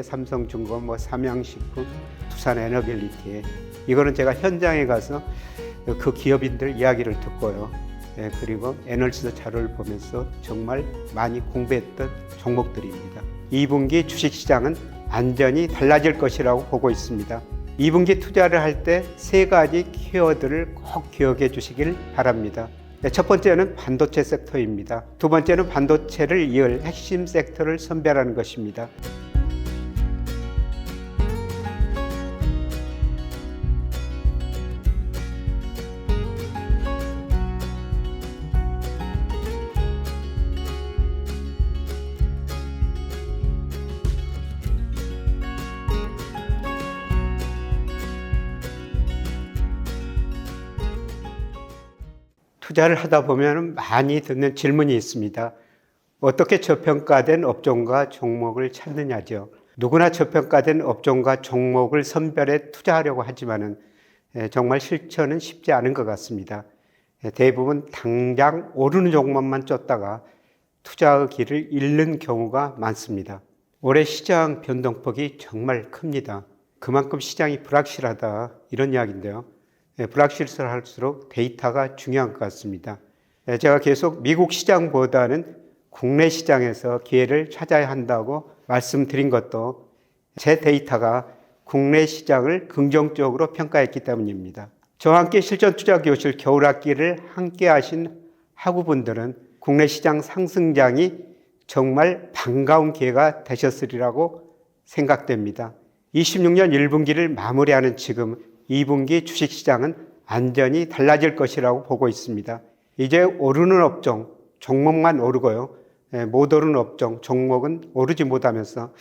삼성중공, 삼양식품, 두산에너빌리티, 이거는 제가 현장에 가서 그 기업인들 이야기를 듣고요. 그리고 애널리스트 자료를 보면서 정말 많이 공부했던 종목들입니다. 2분기 주식시장은 완전히 달라질 것이라고 보고 있습니다. 2분기 투자를 할 때 세 가지 키워드를 꼭 기억해 주시길 바랍니다. 첫 번째는 반도체 섹터입니다. 두 번째는 반도체를 이을 핵심 섹터를 선별하는 것입니다. 투자를 하다 보면 많이 듣는 질문이 있습니다. 어떻게 저평가된 업종과 종목을 찾느냐죠. 누구나 저평가된 업종과 종목을 선별해 투자하려고 하지만은 정말 실천은 쉽지 않은 것 같습니다. 대부분 당장 오르는 종목만 쫓다가 투자의 길을 잃는 경우가 많습니다. 올해 시장 변동폭이 정말 큽니다. 그만큼 시장이 불확실하다, 이런 이야기인데요. 불확실할수록 데이터가 중요한 것 같습니다. 제가 계속 미국 시장보다는 국내 시장에서 기회를 찾아야 한다고 말씀드린 것도 제 데이터가 국내 시장을 긍정적으로 평가했기 때문입니다. 저와 함께 실전투자교실 겨울학기를 함께 하신 학우분들은 국내 시장 상승장이 정말 반가운 기회가 되셨으리라고 생각됩니다. 26년 1분기를 마무리하는 지금 2분기 주식시장은 완전히 달라질 것이라고 보고 있습니다. 이제 오르는 업종, 종목만 오르고요. 못 오르는 업종, 종목은 오르지 못하면서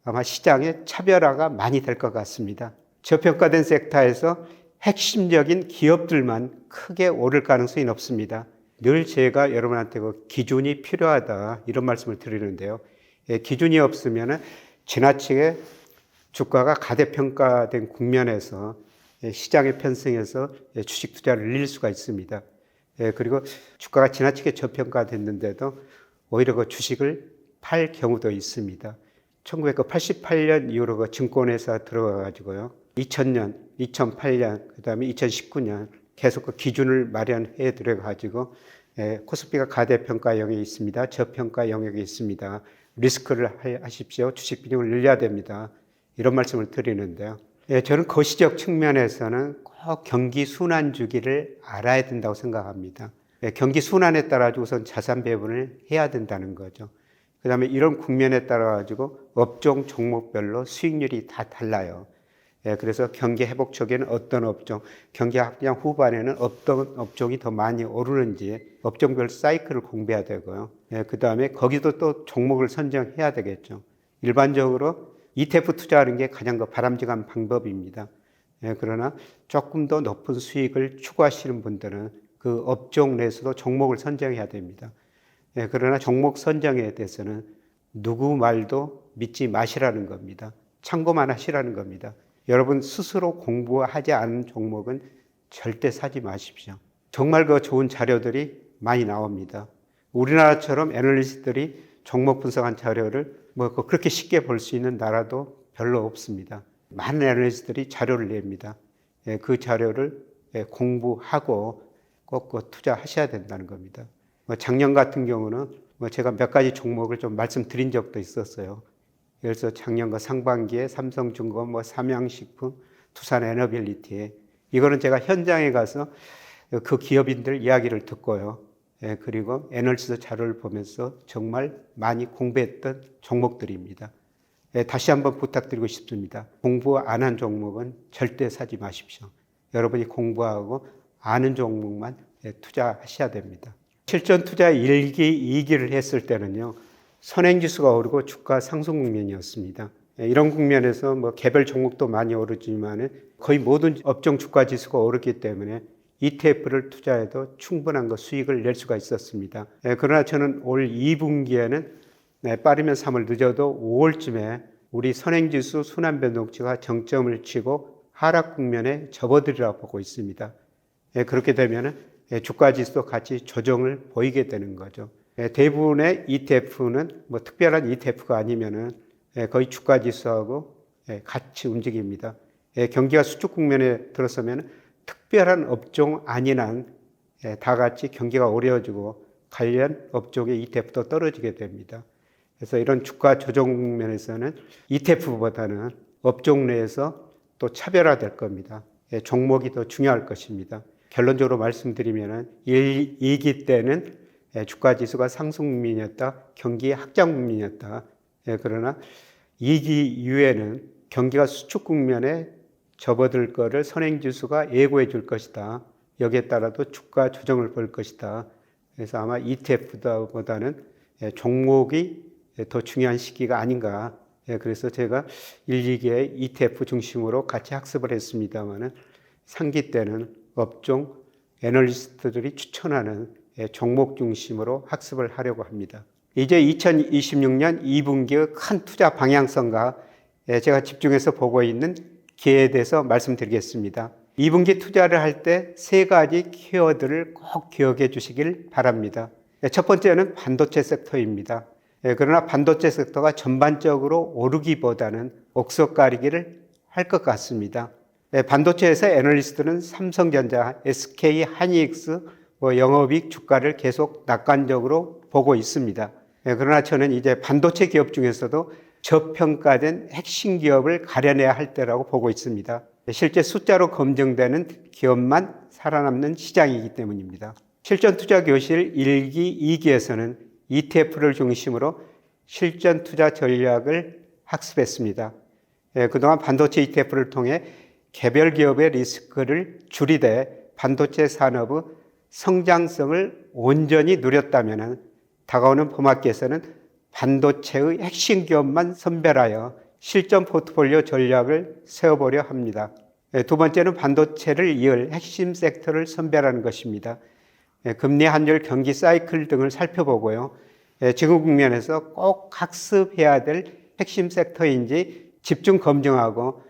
아마 시장의 차별화가 많이 될 것 같습니다. 저평가된 섹터에서 핵심적인 기업들만 크게 오를 가능성이 높습니다. 늘 제가 여러분한테 그 기준이 필요하다, 이런 말씀을 드리는데요. 기준이 없으면 지나치게 주가가 가대평가된 국면에서 시장에 편승해서 주식 투자를 늘릴 수가 있습니다. 그리고 주가가 지나치게 저평가됐는데도 오히려 그 주식을 팔 경우도 있습니다. 1988년 이후로 그 증권회사 들어가가지고요. 2000년, 2008년, 그 다음에 2019년 계속 그 기준을 마련해 들어가지고 코스피가 가대평가 영역이 있습니다. 저평가 영역이 있습니다. 리스크를 하십시오. 주식 비중을 늘려야 됩니다. 이런 말씀을 드리는데요. 저는 거시적 측면에서는 꼭 경기 순환 주기를 알아야 된다고 생각합니다. 경기 순환에 따라 우선 자산 배분을 해야 된다는 거죠. 그 다음에 이런 국면에 따라 가지고 업종 종목별로 수익률이 다 달라요. 그래서 경기 회복 초기에는 어떤 업종, 경기 확장 후반에는 어떤 업종이 더 많이 오르는지 업종별 사이클을 공부해야 되고요. 그 다음에 거기도 또 종목을 선정해야 되겠죠. 일반적으로 ETF 투자하는 게 가장 바람직한 방법입니다. 그러나 조금 더 높은 수익을 추구하시는 분들은 그 업종 내에서도 종목을 선정해야 됩니다. 그러나 종목 선정에 대해서는 누구 말도 믿지 마시라는 겁니다. 참고만 하시라는 겁니다. 여러분 스스로 공부하지 않은 종목은 절대 사지 마십시오. 정말 그 좋은 자료들이 많이 나옵니다. 우리나라처럼 애널리스트들이 종목 분석한 자료를 그렇게 쉽게 볼 수 있는 나라도 별로 없습니다. 많은 애널리스트들이 자료를 냅니다. 그 자료를 공부하고 꼭 투자하셔야 된다는 겁니다. 작년 같은 경우는 제가 몇 가지 종목을 좀 말씀드린 적도 있었어요. 그래서 작년 상반기에 삼성중공, 삼양식품, 두산에너빌리티, 이거는 제가 현장에 가서 그 기업인들 이야기를 듣고요. 그리고 애널리스트 자료를 보면서 정말 많이 공부했던 종목들입니다. 다시 한번 부탁드리고 싶습니다. 공부 안 한 종목은 절대 사지 마십시오. 여러분이 공부하고 아는 종목만 투자하셔야 됩니다. 실전 투자 1기, 2기를 했을 때는요, 선행지수가 오르고 주가 상승 국면이었습니다. 이런 국면에서 개별 종목도 많이 오르지만 거의 모든 업종 주가 지수가 오르기 때문에 ETF를 투자해도 충분한 수익을 낼 수가 있었습니다. 그러나 저는 올 2분기에는 빠르면 3월, 늦어도 5월쯤에 우리 선행지수 순환변동치가 정점을 치고 하락 국면에 접어들이라고 보고 있습니다. 그렇게 되면 주가지수도 같이 조정을 보이게 되는 거죠. 대부분의 ETF는 특별한 ETF가 아니면은 거의 주가 지수하고 같이 움직입니다. 경기가 수축 국면에 들어서면 특별한 업종 아닌 한 다 같이 경기가 어려워지고 관련 업종의 ETF도 떨어지게 됩니다. 그래서 이런 주가 조정 국면에서는 ETF보다는 업종 내에서 또 차별화될 겁니다. 종목이 더 중요할 것입니다. 결론적으로 말씀드리면 1기 때는 주가 지수가 상승 국면이었다. 경기의 확장 국면이었다. 그러나 2기 이후에는 경기가 수축 국면에 접어들 거를 선행지수가 예고해 줄 것이다. 여기에 따라도 주가 조정을 볼 것이다. 그래서 아마 ETF보다는 종목이 더 중요한 시기가 아닌가. 그래서 제가 1, 2기의 ETF 중심으로 같이 학습을 했습니다만은 3기 때는 업종 애널리스트들이 추천하는 종목 중심으로 학습을 하려고 합니다. 이제 2026년 2분기의 큰 투자 방향성과 제가 집중해서 보고 있는 기회에 대해서 말씀드리겠습니다. 2분기 투자를 할 때 3가지 키워드를 꼭 기억해 주시길 바랍니다. 첫 번째는 반도체 섹터입니다. 그러나 반도체 섹터가 전반적으로 오르기보다는 옥석가리기를 할 것 같습니다. 반도체에서 애널리스트는 삼성전자, SK, 하이닉스, 영업이익 주가를 계속 낙관적으로 보고 있습니다. 그러나 저는 이제 반도체 기업 중에서도 저평가된 핵심 기업을 가려내야 할 때라고 보고 있습니다. 실제 숫자로 검증되는 기업만 살아남는 시장이기 때문입니다. 실전 투자 교실 1기, 2기에서는 ETF를 중심으로 실전 투자 전략을 학습했습니다. 그동안 반도체 ETF를 통해 개별 기업의 리스크를 줄이되 반도체 산업의 성장성을 온전히 누렸다면 다가오는 봄학기에서는 반도체의 핵심 기업만 선별하여 실전 포트폴리오 전략을 세워보려 합니다. 두 번째는 반도체를 이을 핵심 섹터를 선별하는 것입니다. 금리 환율, 경기 사이클 등을 살펴보고요. 지금 국면에서 꼭 학습해야 될 핵심 섹터인지 집중 검증하고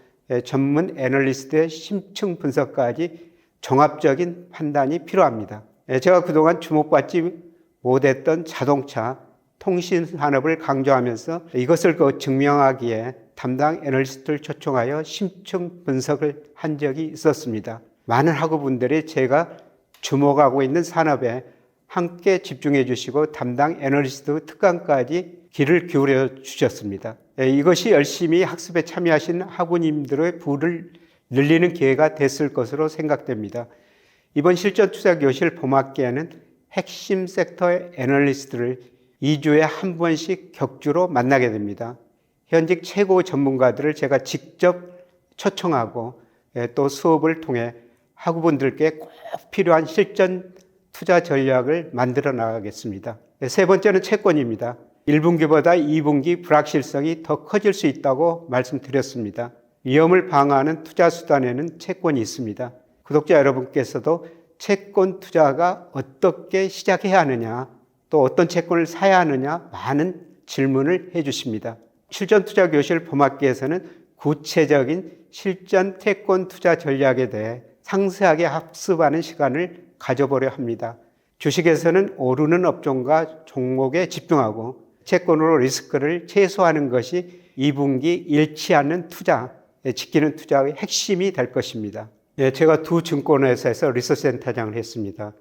전문 애널리스트의 심층 분석까지 종합적인 판단이 필요합니다. 제가 그동안 주목받지 못했던 자동차, 통신 산업을 강조하면서 이것을 증명하기에 담당 애널리스트를 초청하여 심층 분석을 한 적이 있었습니다. 많은 학우분들이 제가 주목하고 있는 산업에 함께 집중해 주시고 담당 애널리스트 특강까지 귀를 기울여 주셨습니다. 이것이 열심히 학습에 참여하신 학우님들의 부를 늘리는 기회가 됐을 것으로 생각됩니다. 이번 실전 투자 교실 봄학기에는 핵심 섹터의 애널리스트를 2주에 한 번씩 격주로 만나게 됩니다. 현직 최고 전문가들을 제가 직접 초청하고 또 수업을 통해 학우분들께 꼭 필요한 실전 투자 전략을 만들어 나가겠습니다. 세 번째는 채권입니다. 1분기보다 2분기 불확실성이 더 커질 수 있다고 말씀드렸습니다. 위험을 방어하는 투자 수단에는 채권이 있습니다. 구독자 여러분께서도 채권 투자가 어떻게 시작해야 하느냐, 또 어떤 채권을 사야 하느냐 많은 질문을 해주십니다. 실전 투자 교실 봄학기에서는 구체적인 실전 채권 투자 전략에 대해 상세하게 학습하는 시간을 가져보려 합니다. 주식에서는 오르는 업종과 종목에 집중하고 채권으로 리스크를 최소화하는 것이 2분기 잃지 않는 투자, 지키는 투자의 핵심이 될 것입니다. 제가 두 증권회사에서 리서치센터장을 했습니다.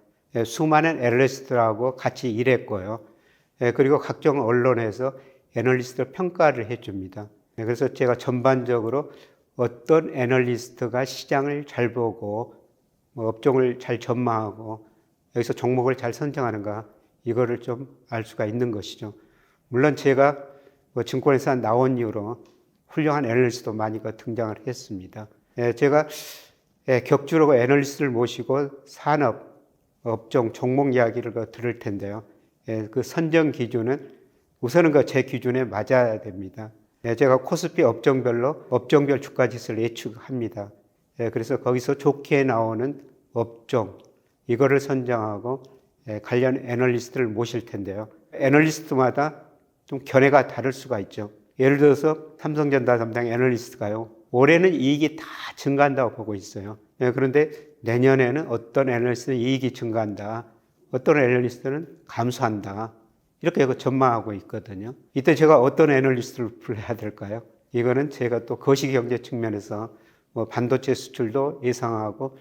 수많은 애널리스트들하고 같이 일했고요. 그리고 각종 언론에서 애널리스트 평가를 해줍니다. 그래서 제가 전반적으로 어떤 애널리스트가 시장을 잘 보고 업종을 잘 전망하고 여기서 종목을 잘 선정하는가 이거를 좀 알 수가 있는 것이죠. 물론 제가 증권회사 나온 이후로 훌륭한 애널리스트도 많이 등장을 했습니다. 제가 격주로 애널리스트를 모시고 산업, 업종, 종목 이야기를 들을 텐데요. 그 선정 기준은 우선은 제 기준에 맞아야 됩니다. 제가 코스피 업종별 주가 지수를 예측합니다. 그래서 거기서 좋게 나오는 업종, 이거를 선정하고 관련 애널리스트를 모실 텐데요. 애널리스트마다 좀 견해가 다를 수가 있죠. 예를 들어서 삼성전자 담당 애널리스트가요. 올해는 이익이 다 증가한다고 보고 있어요. 그런데 내년에는 어떤 애널리스트는 이익이 증가한다. 어떤 애널리스트는 감소한다. 이렇게 전망하고 있거든요. 이때 제가 어떤 애널리스트를 불러야 될까요? 이거는 제가 또 거시경제 측면에서 반도체 수출도 예상하고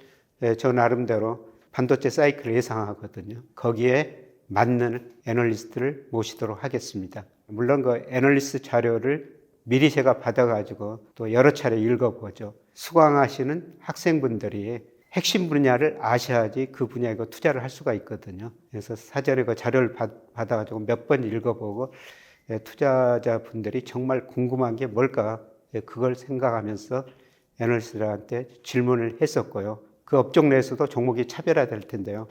저 나름대로 반도체 사이클을 예상하거든요. 거기에 맞는 애널리스트를 모시도록 하겠습니다. 물론 그 애널리스트 자료를 미리 제가 받아가지고 또 여러 차례 읽어보죠. 수강하시는 학생분들이 핵심 분야를 아셔야지 그 분야에 투자를 할 수가 있거든요. 그래서 사전에 그 자료를 받아가지고 몇 번 읽어보고 투자자분들이 정말 궁금한 게 뭘까 그걸 생각하면서 애널리스트들한테 질문을 했었고요. 그 업종 내에서도 종목이 차별화될 텐데요.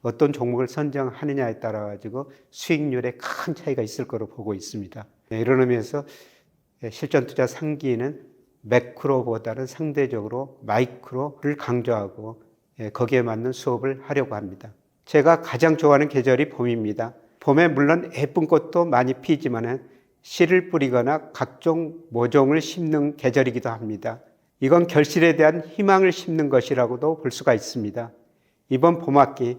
어떤 종목을 선정하느냐에 따라 가지고 수익률에 큰 차이가 있을 거로 보고 있습니다. 이런 의미에서 실전 투자 상기는 매크로보다는 상대적으로 마이크로를 강조하고 거기에 맞는 수업을 하려고 합니다. 제가 가장 좋아하는 계절이 봄입니다. 봄에 물론 예쁜 꽃도 많이 피지만 씨를 뿌리거나 각종 모종을 심는 계절이기도 합니다. 이건 결실에 대한 희망을 심는 것이라고도 볼 수가 있습니다. 이번 봄학기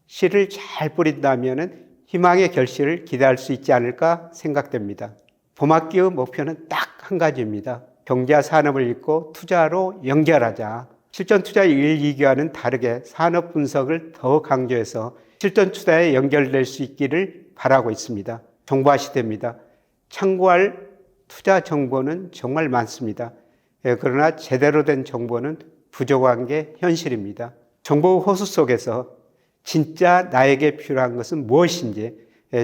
씨를 잘 뿌린다면 희망의 결실을 기대할 수 있지 않을까 생각됩니다. 봄학기의 목표는 딱 한 가지입니다. 경제와 산업을 읽고 투자로 연결하자. 실전 투자 1, 2기와는 다르게 산업 분석을 더 강조해서 실전 투자에 연결될 수 있기를 바라고 있습니다. 정보화 시대입니다. 참고할 투자 정보는 정말 많습니다. 그러나 제대로 된 정보는 부족한 게 현실입니다. 정보 호수 속에서 진짜 나에게 필요한 것은 무엇인지,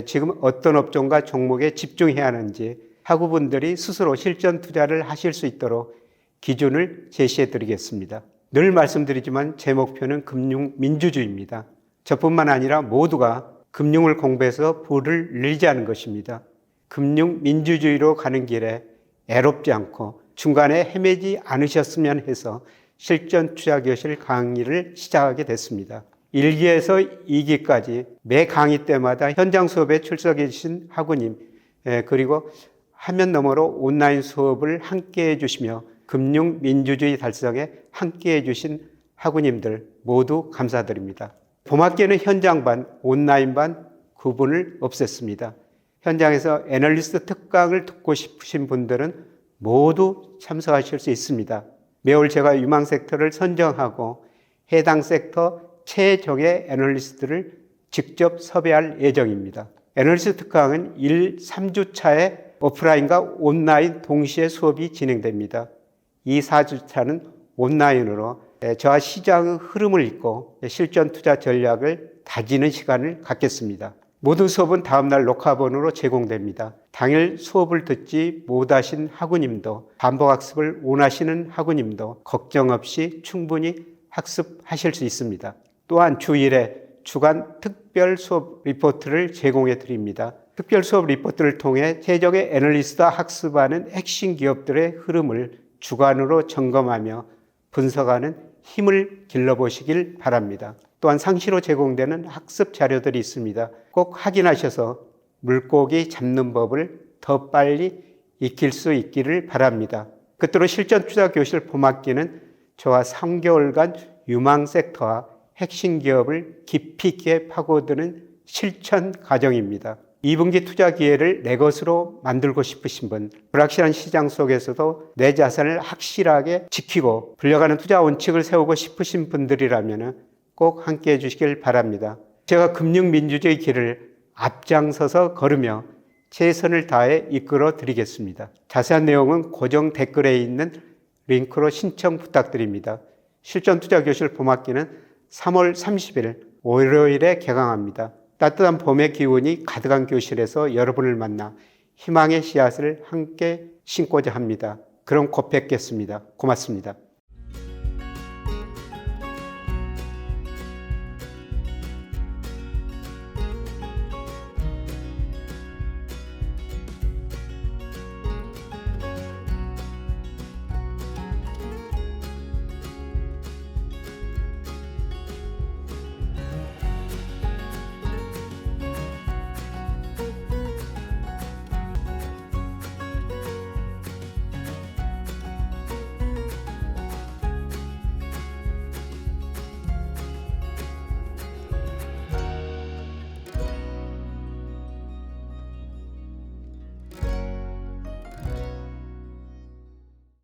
지금 어떤 업종과 종목에 집중해야 하는지 학우분들이 스스로 실전 투자를 하실 수 있도록 기준을 제시해 드리겠습니다. 늘 말씀드리지만 제 목표는 금융 민주주의입니다. 저뿐만 아니라 모두가 금융을 공부해서 부를 늘리자는 것입니다. 금융 민주주의로 가는 길에 애롭지 않고 중간에 헤매지 않으셨으면 해서 실전 투자 교실 강의를 시작하게 됐습니다. 1기에서 2기까지 매 강의 때마다 현장 수업에 출석해 주신 학우님, 그리고 화면 너머로 온라인 수업을 함께 해주시며 금융 민주주의 달성에 함께 해주신 학우님들 모두 감사드립니다. 봄학기에는 현장반, 온라인반 구분을 없앴습니다. 현장에서 애널리스트 특강을 듣고 싶으신 분들은 모두 참석하실 수 있습니다. 매월 제가 유망 섹터를 선정하고 해당 섹터 최정예 애널리스트를 직접 섭외할 예정입니다. 애널리스트 특강은 3주차에 오프라인과 온라인 동시에 수업이 진행됩니다. 이 4주차는 온라인으로 저와 시장의 흐름을 읽고 실전 투자 전략을 다지는 시간을 갖겠습니다. 모든 수업은 다음날 녹화본으로 제공됩니다. 당일 수업을 듣지 못하신 학우님도 반복학습을 원하시는 학우님도 걱정 없이 충분히 학습하실 수 있습니다. 또한 주 1회 주간 특별 수업 리포트를 제공해 드립니다. 특별 수업 리포트를 통해 최적의 애널리스트와 학습하는 핵심 기업들의 흐름을 주관으로 점검하며 분석하는 힘을 길러보시길 바랍니다. 또한 상시로 제공되는 학습 자료들이 있습니다. 꼭 확인하셔서 물고기 잡는 법을 더 빨리 익힐 수 있기를 바랍니다. 끝으로 실전 투자 교실 봄학기는 저와 3개월간 유망 섹터와 핵심 기업을 깊이 있게 파고드는 실천 과정입니다. 2분기 투자 기회를 내 것으로 만들고 싶으신 분, 불확실한 시장 속에서도 내 자산을 확실하게 지키고 불려가는 투자 원칙을 세우고 싶으신 분들이라면 꼭 함께 해주시길 바랍니다. 제가 금융민주주의 길을 앞장서서 걸으며 최선을 다해 이끌어 드리겠습니다. 자세한 내용은 고정 댓글에 있는 링크로 신청 부탁드립니다. 실전 투자 교실 봄학기는 3월 30일 월요일에 개강합니다. 따뜻한 봄의 기운이 가득한 교실에서 여러분을 만나 희망의 씨앗을 함께 심고자 합니다. 그럼 곧 뵙겠습니다. 고맙습니다.